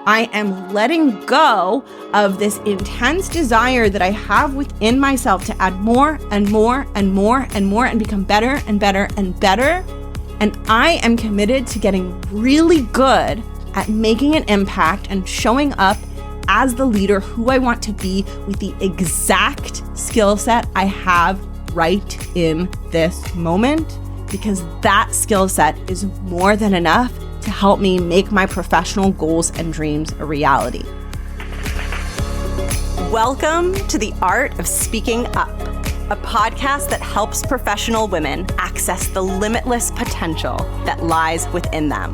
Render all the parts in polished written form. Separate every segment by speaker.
Speaker 1: I am letting go of this intense desire that I have within myself to add more and more and more and more and become better and better and better. And I am committed to getting really good at making an impact and showing up as the leader who I want to be with the exact skill set I have right in this moment, because that skill set is more than enough to help me make my professional goals and dreams a reality. Welcome to The Art of Speaking Up, a podcast that helps professional women access the limitless potential that lies within them.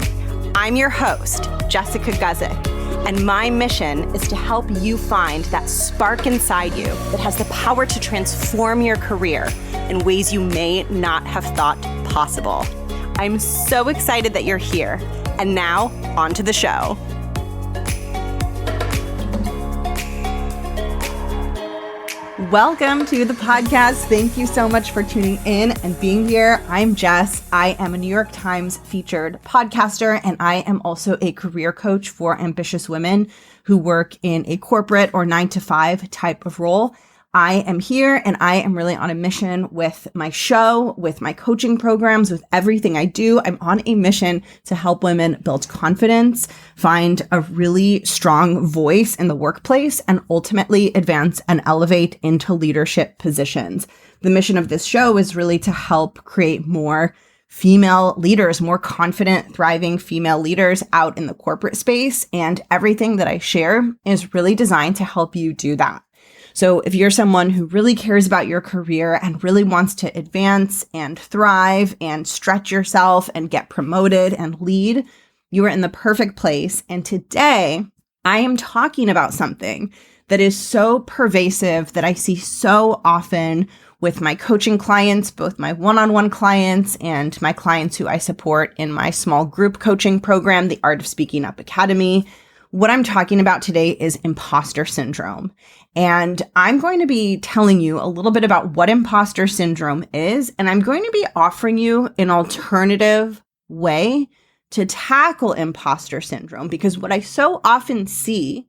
Speaker 1: I'm your host, Jessica Guzik, and my mission is to help you find that spark inside you that has the power to transform your career in ways you may not have thought possible. I'm so excited that you're here. And now, on to the show. Welcome to the podcast. Thank you so much for tuning in and being here. I'm Jess. I am a New York Times featured podcaster, and I am also a career coach for ambitious women who work in a corporate or 9-to-5 type of role. I am here and I am really on a mission with my show, with my coaching programs, with everything I do. I'm on a mission to help women build confidence, find a really strong voice in the workplace, and ultimately advance and elevate into leadership positions. The mission of this show is really to help create more female leaders, more confident, thriving female leaders out in the corporate space. And everything that I share is really designed to help you do that. So if you're someone who really cares about your career and really wants to advance and thrive and stretch yourself and get promoted and lead, you are in the perfect place. And today I am talking about something that is so pervasive that I see so often with my coaching clients, both my one-on-one clients and my clients who I support in my small group coaching program, the Art of Speaking Up Academy. What I'm talking about today is imposter syndrome. And I'm going to be telling you a little bit about what imposter syndrome is, and I'm going to be offering you an alternative way to tackle imposter syndrome, because what I so often see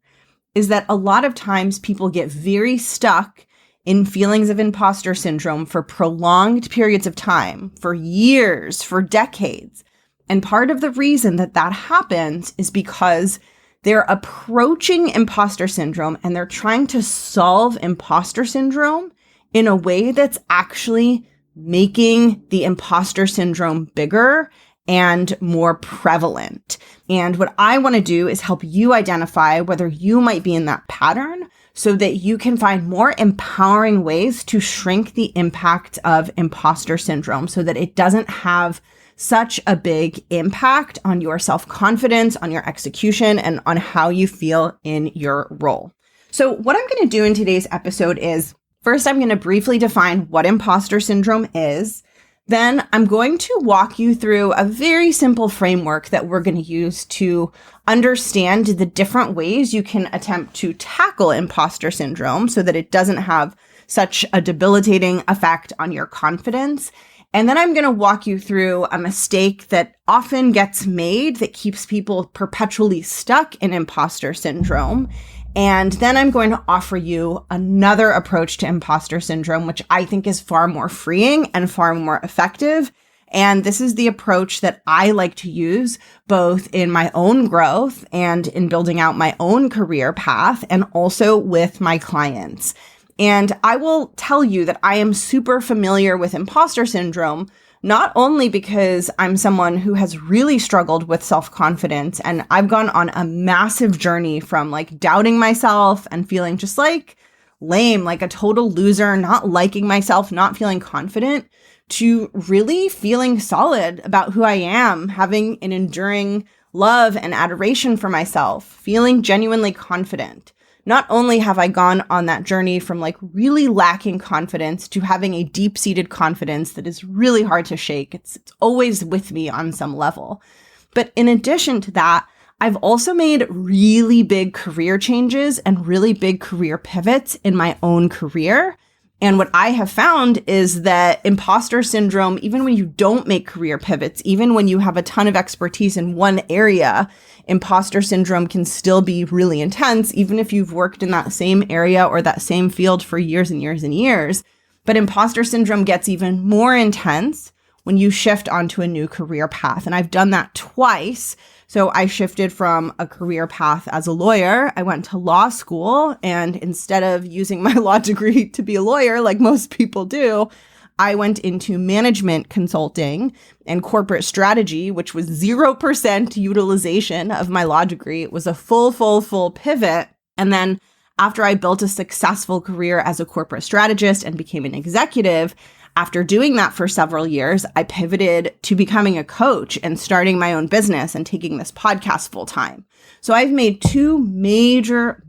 Speaker 1: is that a lot of times people get very stuck in feelings of imposter syndrome for prolonged periods of time, for years, for decades. And part of the reason that that happens is because they're approaching imposter syndrome and they're trying to solve imposter syndrome in a way that's actually making the imposter syndrome bigger and more prevalent. And what I want to do is help you identify whether you might be in that pattern so that you can find more empowering ways to shrink the impact of imposter syndrome so that it doesn't have such a big impact on your self-confidence, on your execution, and on how you feel in your role. So what I'm going to do in today's episode is, first, I'm going to briefly define what imposter syndrome is. Then I'm going to walk you through a very simple framework that we're going to use to understand the different ways you can attempt to tackle imposter syndrome so that it doesn't have such a debilitating effect on your confidence. And then I'm going to walk you through a mistake that often gets made that keeps people perpetually stuck in imposter syndrome. And then I'm going to offer you another approach to imposter syndrome, which I think is far more freeing and far more effective. And this is the approach that I like to use both in my own growth and in building out my own career path, and also with my clients. And I will tell you that I am super familiar with imposter syndrome, not only because I'm someone who has really struggled with self-confidence, and I've gone on a massive journey from like doubting myself and feeling just like lame, like a total loser, not liking myself, not feeling confident, to really feeling solid about who I am, having an enduring love and adoration for myself, feeling genuinely confident. Not only have I gone on that journey from like really lacking confidence to having a deep-seated confidence that is really hard to shake. It's always with me on some level. But in addition to that, I've also made really big career changes and really big career pivots in my own career. And what I have found is that imposter syndrome, even when you don't make career pivots, even when you have a ton of expertise in one area, imposter syndrome can still be really intense, even if you've worked in that same area or that same field for years and years and years. But imposter syndrome gets even more intense when you shift onto a new career path. And I've done that twice. So I shifted from a career path as a lawyer. I went to law school, and instead of using my law degree to be a lawyer like most people do, I went into management consulting and corporate strategy, which was 0% utilization of my law degree. It was a full pivot. And then after I built a successful career as a corporate strategist and became an executive, after doing that for several years, I pivoted to becoming a coach and starting my own business and taking this podcast full time. So I've made two major,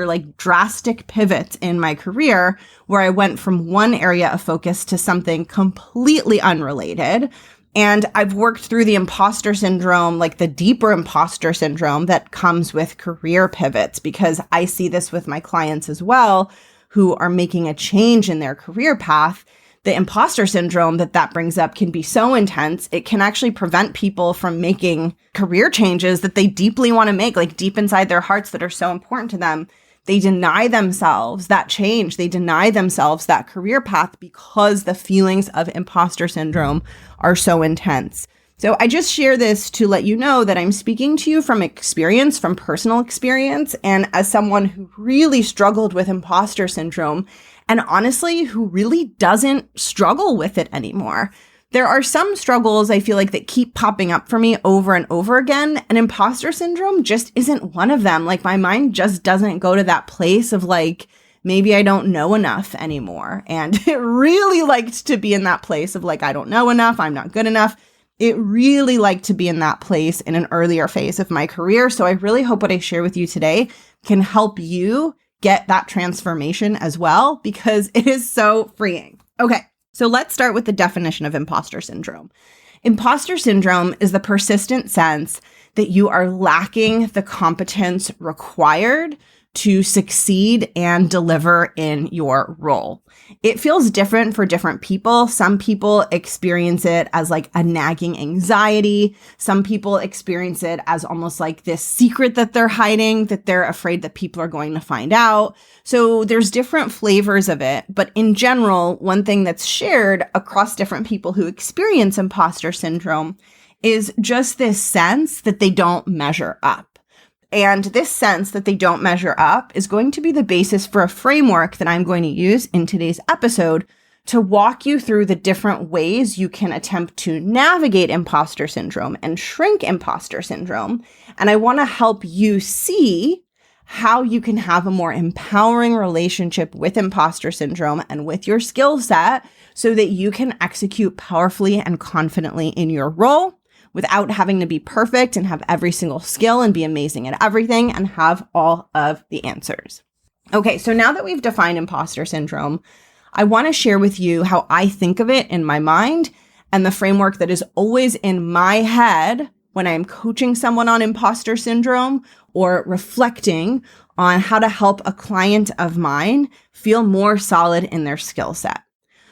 Speaker 1: like drastic pivots in my career where I went from one area of focus to something completely unrelated. And I've worked through the imposter syndrome, like the deeper imposter syndrome that comes with career pivots, because I see this with my clients as well who are making a change in their career path. The imposter syndrome that brings up can be so intense, it can actually prevent people from making career changes that they deeply want to make, like deep inside their hearts that are so important to them. They deny themselves that change. They deny themselves that career path because the feelings of imposter syndrome are so intense. So I just share this to let you know that I'm speaking to you from experience, from personal experience, and as someone who really struggled with imposter syndrome, and honestly, who really doesn't struggle with it anymore. There are some struggles I feel like that keep popping up for me over and over again, and imposter syndrome just isn't one of them. Like my mind just doesn't go to that place of like, maybe I don't know enough anymore. And it really liked to be in that place of like, I don't know enough, I'm not good enough. It really liked to be in that place in an earlier phase of my career. So I really hope what I share with you today can help you get that transformation as well, because it is so freeing. Okay, so let's start with the definition of imposter syndrome. Imposter syndrome is the persistent sense that you are lacking the competence required to succeed and deliver in your role. It feels different for different people. Some people experience it as like a nagging anxiety. Some people experience it as almost like this secret that they're hiding, that they're afraid that people are going to find out. So there's different flavors of it. But in general, one thing that's shared across different people who experience imposter syndrome is just this sense that they don't measure up. And this sense that they don't measure up is going to be the basis for a framework that I'm going to use in today's episode to walk you through the different ways you can attempt to navigate imposter syndrome and shrink imposter syndrome. And I want to help you see how you can have a more empowering relationship with imposter syndrome and with your skill set so that you can execute powerfully and confidently in your role without having to be perfect and have every single skill and be amazing at everything and have all of the answers. Okay, so now that we've defined imposter syndrome, I want to share with you how I think of it in my mind and the framework that is always in my head when I'm coaching someone on imposter syndrome or reflecting on how to help a client of mine feel more solid in their skill set.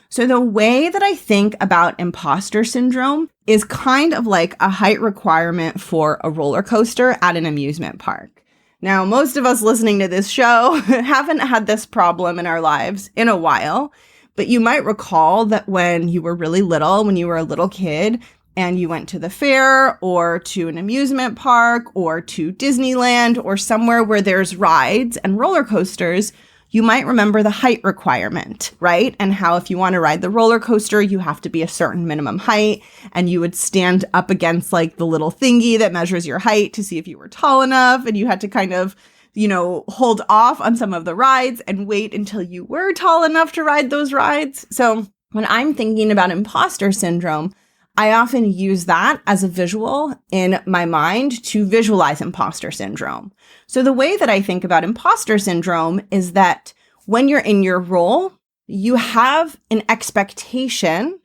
Speaker 1: So the way that I think about imposter syndrome is kind of like a height requirement for a roller coaster at an amusement park. Now, most of us listening to this show haven't had this problem in our lives in a while, but you might recall that when you were really little, when you were a little kid, and you went to the fair or to an amusement park or to Disneyland or somewhere where there's rides and roller coasters, you might remember the height requirement, right? And how if you want to ride the roller coaster, you have to be a certain minimum height, and you would stand up against like the little thingy that measures your height to see if you were tall enough, and you had to kind of, hold off on some of the rides and wait until you were tall enough to ride those rides. So when I'm thinking about imposter syndrome, I often use that as a visual in my mind to visualize imposter syndrome. So the way that I think about imposter syndrome is that when you're in your role, you have an expectation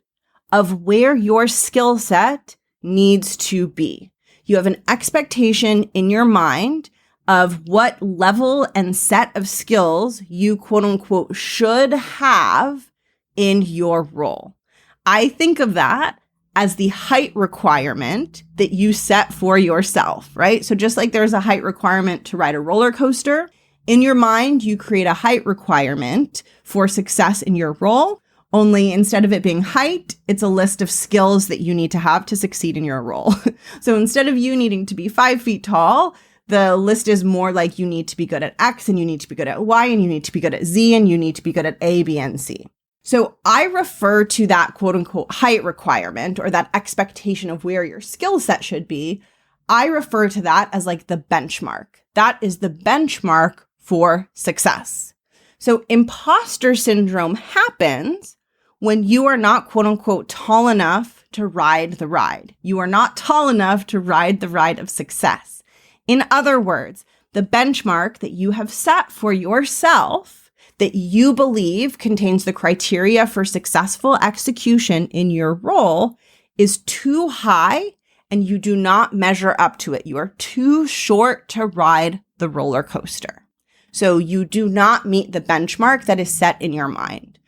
Speaker 1: of where your skill set needs to be. You have an expectation in your mind of what level and set of skills you quote unquote should have in your role. I think of that as the height requirement that you set for yourself, right? So just like there's a height requirement to ride a roller coaster, in your mind, you create a height requirement for success in your role. Only instead of it being height, it's a list of skills that you need to have to succeed in your role. So instead of you needing to be 5 feet tall, the list is more like you need to be good at X and you need to be good at Y and you need to be good at Z and you need to be good at A, B, and C. So I refer to that quote unquote height requirement or that expectation of where your skill set should be. I refer to that as like the benchmark. That is the benchmark for success. So imposter syndrome happens when you are not quote unquote tall enough to ride the ride. You are not tall enough to ride the ride of success. In other words, the benchmark that you have set for yourself that you believe contains the criteria for successful execution in your role is too high and you do not measure up to it. You are too short to ride the roller coaster. So you do not meet the benchmark that is set in your mind.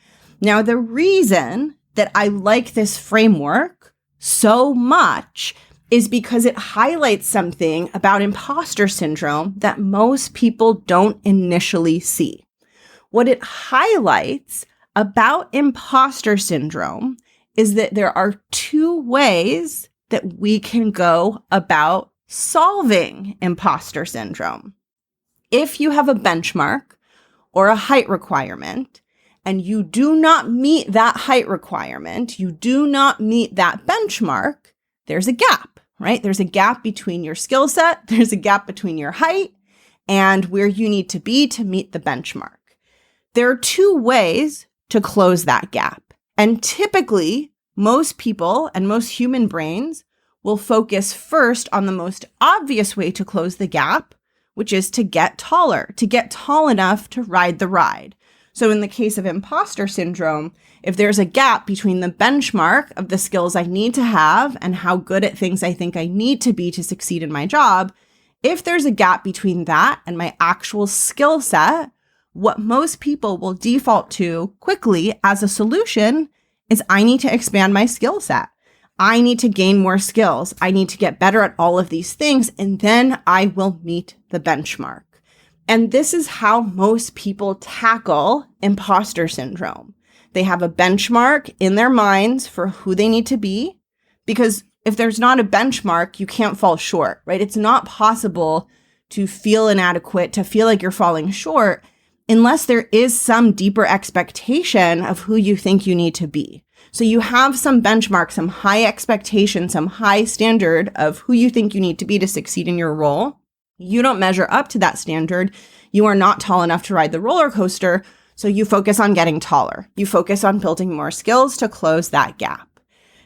Speaker 1: Now, the reason that I like this framework so much is because it highlights something about imposter syndrome that most people don't initially see. What it highlights about imposter syndrome is that there are 2 ways that we can go about solving imposter syndrome. If you have a benchmark or a height requirement, and you do not meet that height requirement, you do not meet that benchmark, there's a gap, right? There's a gap between your skill set, there's a gap between your height, and where you need to be to meet the benchmark. There are 2 ways to close that gap. And typically, most people and most human brains will focus first on the most obvious way to close the gap, which is to get taller, to get tall enough to ride the ride. So in the case of imposter syndrome, if there's a gap between the benchmark of the skills I need to have and how good at things I think I need to be to succeed in my job, if there's a gap between that and my actual skill set, what most people will default to quickly as a solution is I need to expand my skill set. I need to gain more skills. I need to get better at all of these things, and then I will meet the benchmark. And this is how most people tackle imposter syndrome. They have a benchmark in their minds for who they need to be, because if there's not a benchmark, you can't fall short, right? It's not possible to feel inadequate, to feel like you're falling short, unless there is some deeper expectation of who you think you need to be. So you have some benchmark, some high expectation, some high standard of who you think you need to be to succeed in your role. You don't measure up to that standard. You are not tall enough to ride the roller coaster. So you focus on getting taller. You focus on building more skills to close that gap.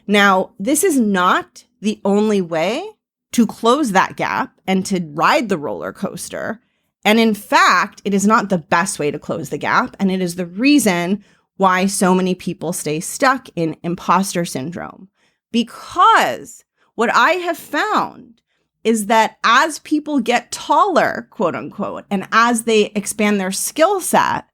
Speaker 1: Now, this is not the only way to close that gap and to ride the roller coaster. And in fact, it is not the best way to close the gap. And it is the reason why so many people stay stuck in imposter syndrome. Because what I have found is that as people get taller, quote unquote, and as they expand their skill set,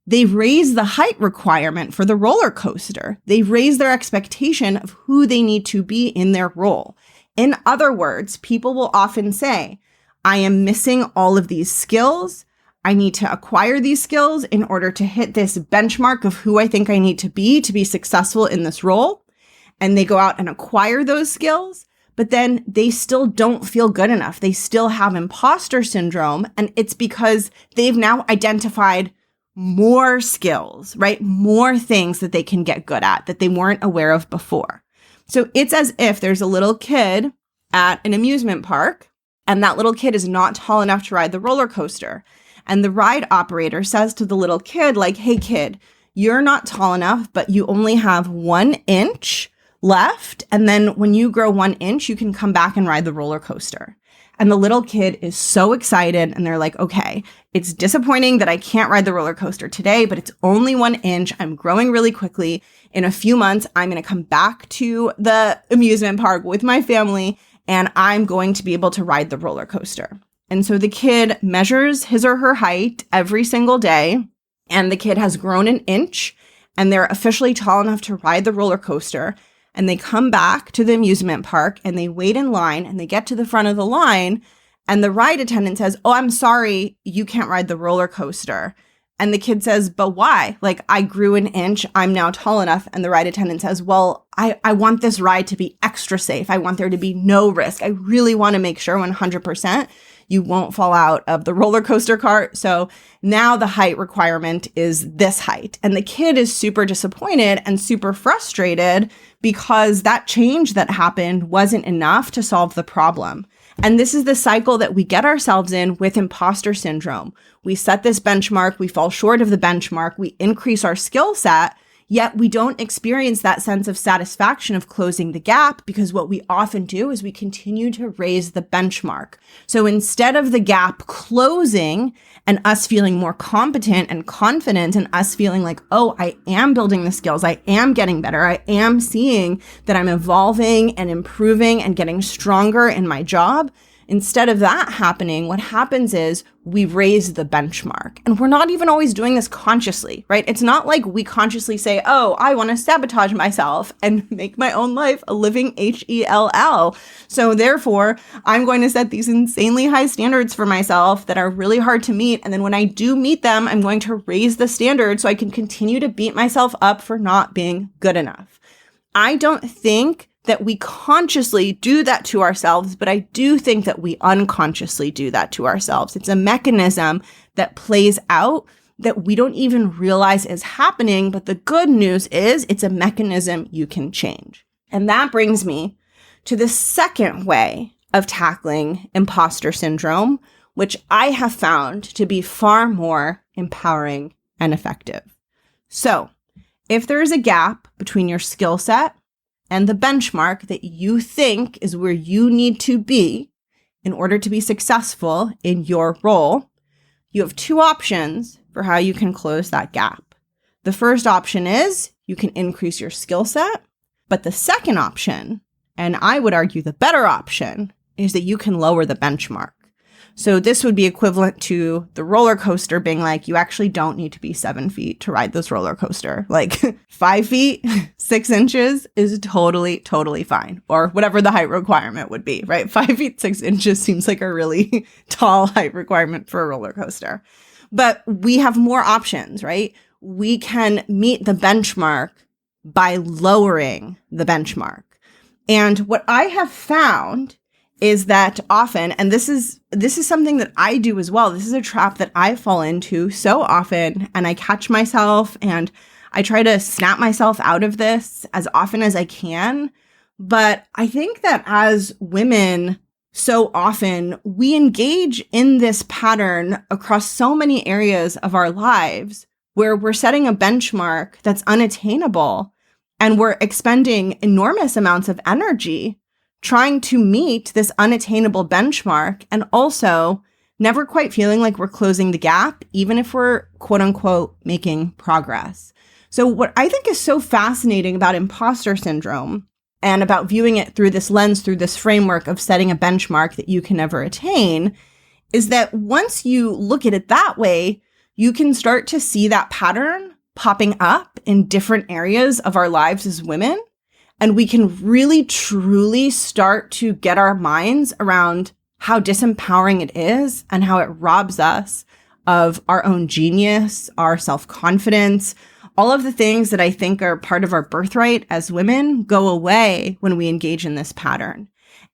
Speaker 1: they raise the height requirement for the roller coaster. They raise their expectation of who they need to be in their role. In other words, people will often say, I am missing all of these skills. I need to acquire these skills in order to hit this benchmark of who I think I need to be successful in this role. And they go out and acquire those skills, but then they still don't feel good enough. They still have imposter syndrome. And it's because they've now identified more skills, right? More things that they can get good at that they weren't aware of before. So it's as if there's a little kid at an amusement park, and that little kid is not tall enough to ride the roller coaster. And the ride operator says to the little kid, like, hey kid, you're not tall enough, but you only have 1 inch left. And then when you grow 1 inch, you can come back and ride the roller coaster. And the little kid is so excited. And they're like, okay, it's disappointing that I can't ride the roller coaster today, but it's only 1 inch. I'm growing really quickly. In a few months, I'm going to come back to the amusement park with my family, and I'm going to be able to ride the roller coaster. And so the kid measures his or her height every single day, and the kid has grown an inch, and they're officially tall enough to ride the roller coaster. And they come back to the amusement park, and they wait in line, and they get to the front of the line, and the ride attendant says, "Oh, I'm sorry, you can't ride the roller coaster." And the kid says, "But why? Like, I grew an inch, I'm now tall enough." And the ride attendant says, "Well, I want this ride to be extra safe. I want there to be no risk. I really want to make sure 100% you won't fall out of the roller coaster cart. So now the height requirement is this height." And the kid is super disappointed and super frustrated because that change that happened wasn't enough to solve the problem. And this is the cycle that we get ourselves in with imposter syndrome. We set this benchmark, we fall short of the benchmark, we increase our skill set, yet we don't experience that sense of satisfaction of closing the gap, because what we often do is we continue to raise the benchmark. So instead of the gap closing and us feeling more competent and confident and us feeling like, oh, I am building the skills, I am getting better, I am seeing that I'm evolving and improving and getting stronger in my job, instead of that happening, what happens is we raise the benchmark. And we're not even always doing this consciously, right? It's not like we consciously say, oh, I want to sabotage myself and make my own life a living hell. So therefore, I'm going to set these insanely high standards for myself that are really hard to meet. And then when I do meet them, I'm going to raise the standard so I can continue to beat myself up for not being good enough. I don't think that we consciously do that to ourselves, but I do think that we unconsciously do that to ourselves. It's a mechanism that plays out that we don't even realize is happening, but the good news is it's a mechanism you can change. And that brings me to the second way of tackling imposter syndrome, which I have found to be far more empowering and effective. So, if there is a gap between your skill set and the benchmark that you think is where you need to be in order to be successful in your role, you have two options for how you can close that gap. The first option is you can increase your skill set, but the second option, and I would argue the better option, is that you can lower the benchmark. So this would be equivalent to the roller coaster being like, you actually don't need to be 7 feet to ride this roller coaster. Like 5 feet, 6 inches is totally fine. Or whatever the height requirement would be, right? 5 feet, 6 inches seems like a really tall height requirement for a roller coaster. But we have more options, right? We can meet the benchmark by lowering the benchmark. And what I have found is that often, and this is something that I do as well. This is a trap that I fall into so often, and I catch myself and I try to snap myself out of this as often as I can. But I think that as women, so often we engage in this pattern across so many areas of our lives where we're setting a benchmark that's unattainable and we're expending enormous amounts of energy trying to meet this unattainable benchmark, and also never quite feeling like we're closing the gap, even if we're quote unquote making progress. So what I think is so fascinating about imposter syndrome and about viewing it through this lens, through this framework of setting a benchmark that you can never attain, is that once you look at it that way, you can start to see that pattern popping up in different areas of our lives as women. And we can really, truly start to get our minds around how disempowering it is and how it robs us of our own genius, our self-confidence. All of the things that I think are part of our birthright as women go away when we engage in this pattern.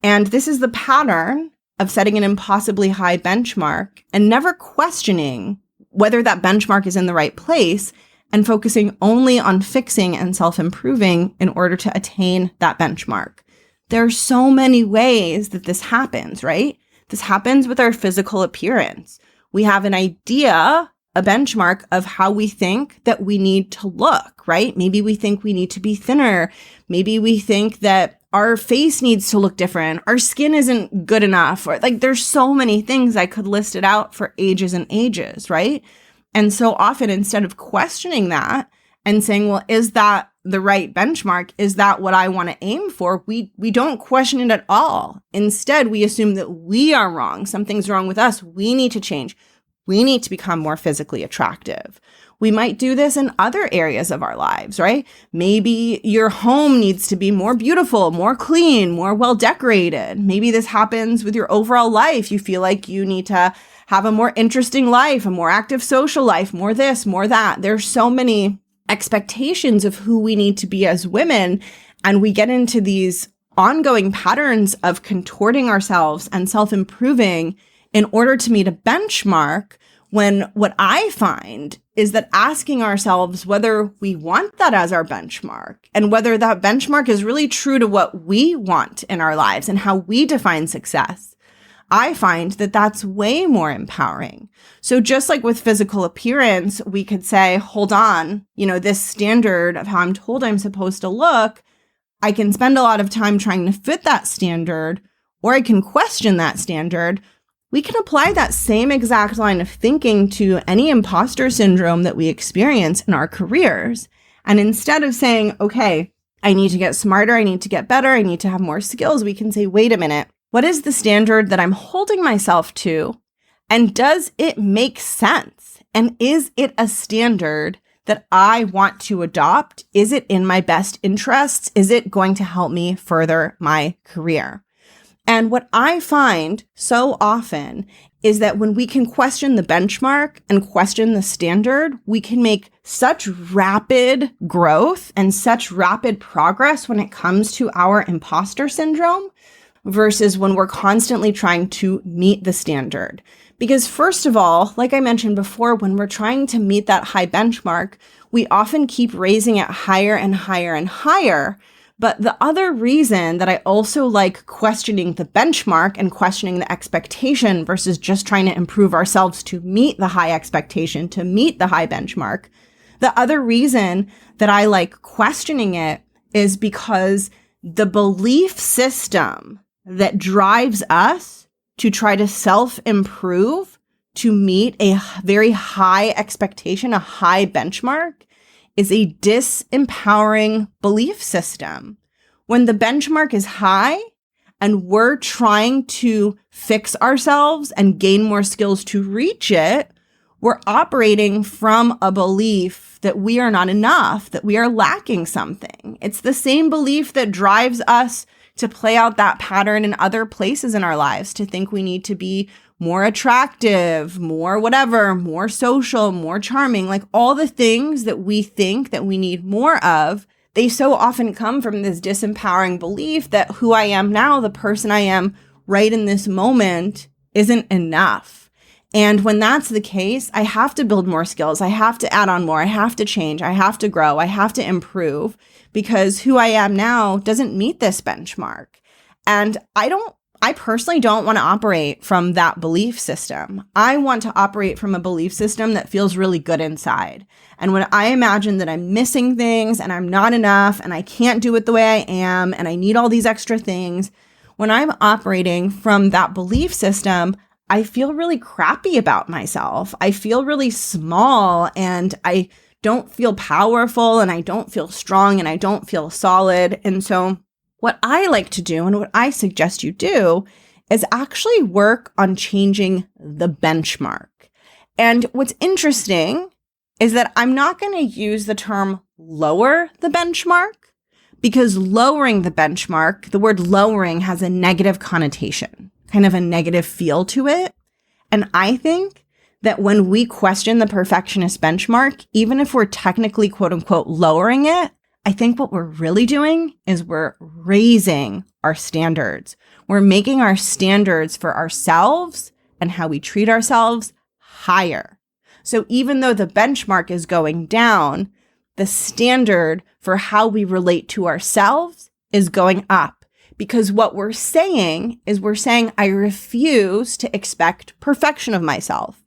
Speaker 1: And this is the pattern of setting an impossibly high benchmark and never questioning whether that benchmark is in the right place, and focusing only on fixing and self-improving in order to attain that benchmark. There are so many ways that this happens, right? This happens with our physical appearance. We have an idea, a benchmark of how we think that we need to look, right? Maybe we think we need to be thinner. Maybe we think that our face needs to look different. Our skin isn't good enough. Or like there's so many things I could list it out for ages and ages, right? And so often, instead of questioning that and saying, well, is that the right benchmark? Is that what I want to aim for? We don't question it at all. Instead, we assume that we are wrong. Something's wrong with us. We need to change. We need to become more physically attractive. We might do this in other areas of our lives, right? Maybe your home needs to be more beautiful, more clean, more well decorated. Maybe this happens with your overall life. You feel like you need to have a more interesting life, a more active social life, more this, more that. There's so many expectations of who we need to be as women, and we get into these ongoing patterns of contorting ourselves and self-improving in order to meet a benchmark, when what I find is that asking ourselves whether we want that as our benchmark and whether that benchmark is really true to what we want in our lives and how we define success, I find that that's way more empowering. So just like with physical appearance, we could say, hold on, this standard of how I'm told I'm supposed to look, I can spend a lot of time trying to fit that standard, or I can question that standard. We can apply that same exact line of thinking to any imposter syndrome that we experience in our careers. And instead of saying, okay, I need to get smarter, I need to get better, I need to have more skills, we can say, wait a minute, what is the standard that I'm holding myself to? And does it make sense? And is it a standard that I want to adopt? Is it in my best interests? Is it going to help me further my career? And what I find so often is that when we can question the benchmark and question the standard, we can make such rapid growth and such rapid progress when it comes to our imposter syndrome versus when we're constantly trying to meet the standard. Because first of all, like I mentioned before, when we're trying to meet that high benchmark, we often keep raising it higher and higher and higher. But the other reason that I also like questioning the benchmark and questioning the expectation versus just trying to improve ourselves to meet the high expectation, to meet the high benchmark, the other reason that I like questioning it is because the belief system that drives us to try to self-improve to meet a very high expectation, a high benchmark, is a disempowering belief system. When the benchmark is high and we're trying to fix ourselves and gain more skills to reach it, we're operating from a belief that we are not enough, that we are lacking something. It's the same belief that drives us to play out that pattern in other places in our lives, to think we need to be more attractive, more whatever, more social, more charming, like all the things that we think that we need more of. They so often come from this disempowering belief that who I am now, the person I am right in this moment, isn't enough. And when that's the case, I have to build more skills. I have to add on more. I have to change. I have to grow. I have to improve because who I am now doesn't meet this benchmark. And I personally don't want to operate from that belief system. I want to operate from a belief system that feels really good inside. And when I imagine that I'm missing things and I'm not enough and I can't do it the way I am and I need all these extra things, when I'm operating from that belief system, I feel really crappy about myself. I feel really small and I don't feel powerful and I don't feel strong and I don't feel solid. And so what I like to do and what I suggest you do is actually work on changing the benchmark. And what's interesting is that I'm not going to use the term lower the benchmark because lowering the benchmark, the word lowering has a negative connotation, kind of a negative feel to it. And I think that when we question the perfectionist benchmark, even if we're technically quote unquote lowering it, I think what we're really doing is we're raising our standards. We're making our standards for ourselves and how we treat ourselves higher. So even though the benchmark is going down, the standard for how we relate to ourselves is going up. Because what we're saying is I refuse to expect perfection of myself.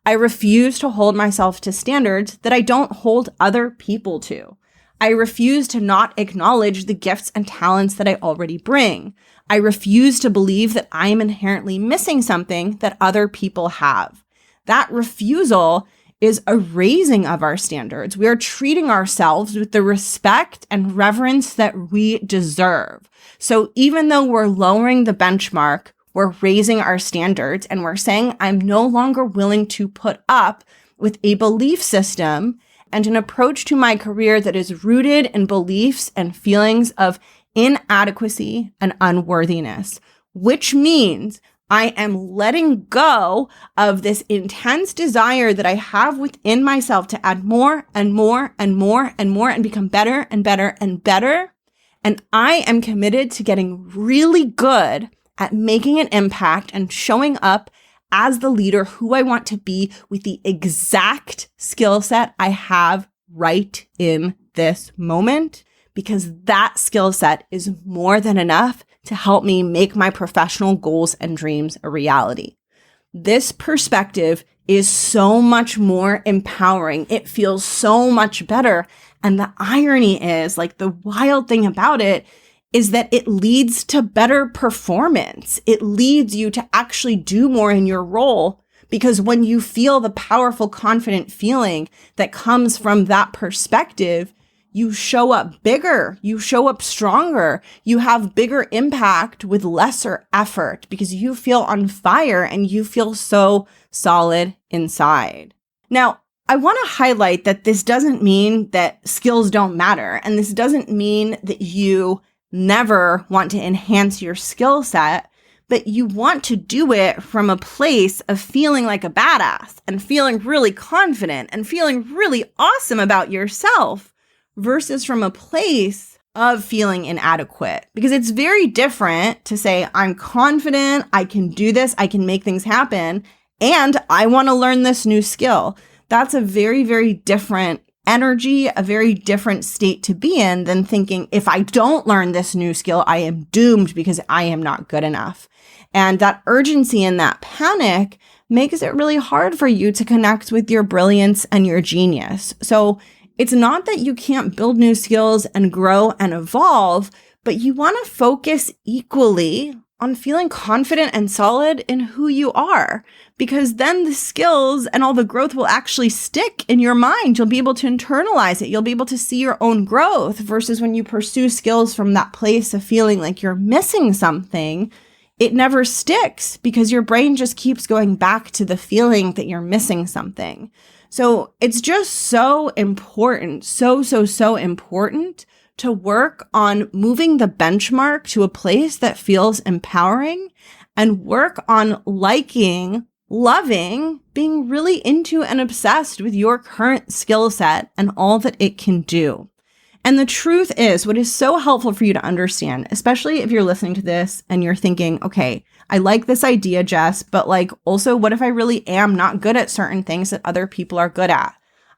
Speaker 1: I refuse to hold myself to standards that I don't hold other people to. I refuse to not acknowledge the gifts and talents that I already bring. I refuse to believe that I am inherently missing something that other people have. That refusal is a raising of our standards. We are treating ourselves with the respect and reverence that we deserve. So even though we're lowering the benchmark, we're raising our standards and we're saying, I'm no longer willing to put up with a belief system and an approach to my career that is rooted in beliefs and feelings of inadequacy and unworthiness, which means I am letting go of this intense desire that I have within myself to add more and more and more and more and become better and better and better. And I am committed to getting really good at making an impact and showing up as the leader who I want to be with the exact skill set I have right in this moment, because that skill set is more than enough to help me make my professional goals and dreams a reality. This perspective is so much more empowering. It feels so much better. And the irony is, like, the wild thing about it is that it leads to better performance. It leads you to actually do more in your role, because when you feel the powerful, confident feeling that comes from that perspective, you show up bigger, you show up stronger, you have bigger impact with lesser effort because you feel on fire and you feel so solid inside. Now, I want to highlight that this doesn't mean that skills don't matter, and this doesn't mean that you never want to enhance your skill set, but you want to do it from a place of feeling like a badass and feeling really confident and feeling really awesome about yourself versus from a place of feeling inadequate. Because it's very different to say, I'm confident, I can do this, I can make things happen, and I want to learn this new skill. That's a very, very different energy, a very different state to be in than thinking, if I don't learn this new skill, I am doomed because I am not good enough. And that urgency and that panic makes it really hard for you to connect with your brilliance and your genius. So it's not that you can't build new skills and grow and evolve, but you want to focus equally on feeling confident and solid in who you are, because then the skills and all the growth will actually stick in your mind. You'll be able to internalize it. You'll be able to see your own growth versus when you pursue skills from that place of feeling like you're missing something, it never sticks because your brain just keeps going back to the feeling that you're missing something. So it's just so important, so important to work on moving the benchmark to a place that feels empowering and work on liking, loving, being really into and obsessed with your current skill set and all that it can do. And the truth is, what is so helpful for you to understand, especially if you're listening to this and you're thinking, okay, I like this idea, Jess, but like, also, what if I really am not good at certain things that other people are good at?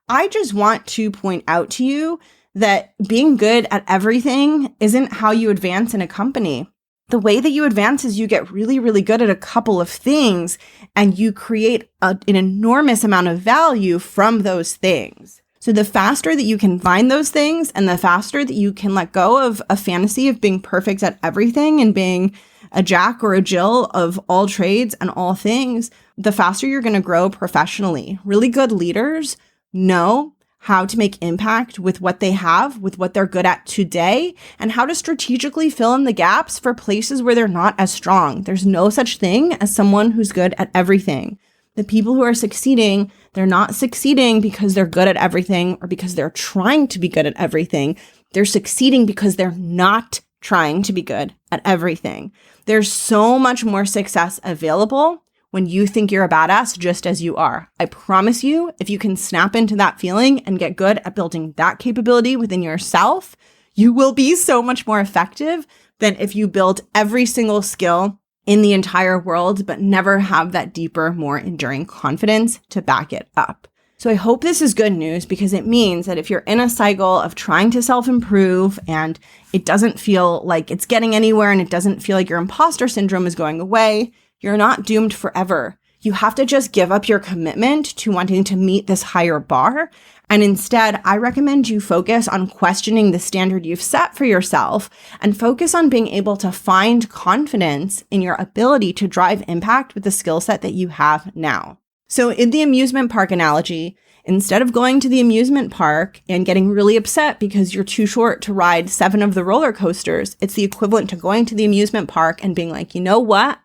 Speaker 1: I just want to point out to you that being good at everything isn't how you advance in a company. The way that you advance is you get really, really good at a couple of things and you create an enormous amount of value from those things. So the faster that you can find those things and the faster that you can let go of a fantasy of being perfect at everything and being a Jack or a Jill of all trades and all things, the faster you're going to grow professionally. Really good leaders know how to make impact with what they have, with what they're good at today, and how to strategically fill in the gaps for places where they're not as strong. There's no such thing as someone who's good at everything. The people who are succeeding, they're not succeeding because they're good at everything or because they're trying to be good at everything. They're succeeding because they're not trying to be good at everything. There's so much more success available when you think you're a badass just as you are. I promise you, if you can snap into that feeling and get good at building that capability within yourself, you will be so much more effective than if you build every single skill in the entire world, but never have that deeper, more enduring confidence to back it up. So I hope this is good news because it means that if you're in a cycle of trying to self-improve and it doesn't feel like it's getting anywhere and it doesn't feel like your imposter syndrome is going away, you're not doomed forever. You have to just give up your commitment to wanting to meet this higher bar. And instead, I recommend you focus on questioning the standard you've set for yourself and focus on being able to find confidence in your ability to drive impact with the skill set that you have now. So in the amusement park analogy, Instead of going to the amusement park and getting really upset because you're too short to ride 7 of the roller coasters, it's the equivalent to going to the amusement park and being like, you know what?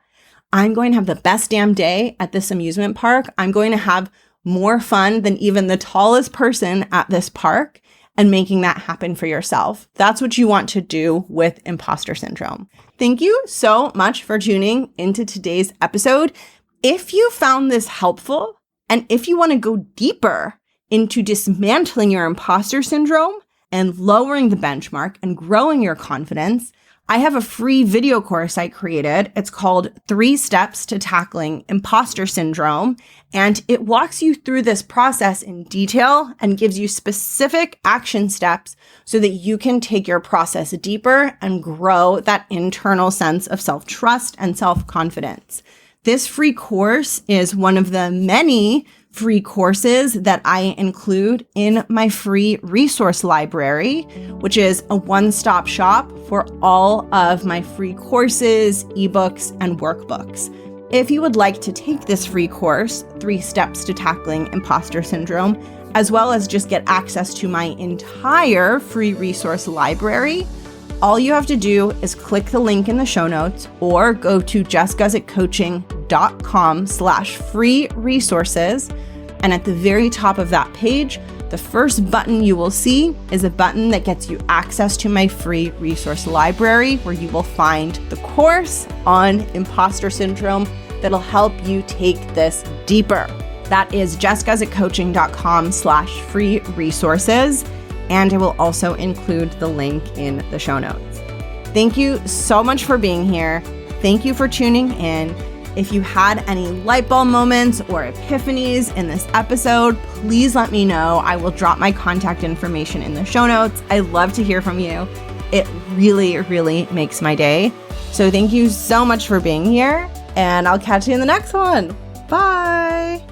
Speaker 1: I'm going to have the best damn day at this amusement park. I'm going to have more fun than even the tallest person at this park, and making that happen for yourself. That's what you want to do with imposter syndrome. Thank you so much for tuning into today's episode. If you found this helpful, and if you want to go deeper into dismantling your imposter syndrome and lowering the benchmark and growing your confidence, I have a free video course I created. It's called 3 Steps to Tackling Imposter Syndrome. And it walks you through this process in detail and gives you specific action steps so that you can take your process deeper and grow that internal sense of self-trust and self-confidence. This free course is one of the many free courses that I include in my free resource library, which is a one-stop shop for all of my free courses, ebooks, and workbooks. If you would like to take this free course, 3 Steps to Tackling Imposter Syndrome, as well as just get access to my entire free resource library, all you have to do is click the link in the show notes or go to jessguzikcoaching.com/free resources. And at the very top of that page, the first button you will see is a button that gets you access to my free resource library, where you will find the course on imposter syndrome that'll help you take this deeper. That is jessguzikcoaching.com/free resources. And I will also include the link in the show notes. Thank you so much for being here. Thank you for tuning in. If you had any light bulb moments or epiphanies in this episode, please let me know. I will drop my contact information in the show notes. I love to hear from you. It really, really makes my day. So thank you so much for being here, and I'll catch you in the next one. Bye.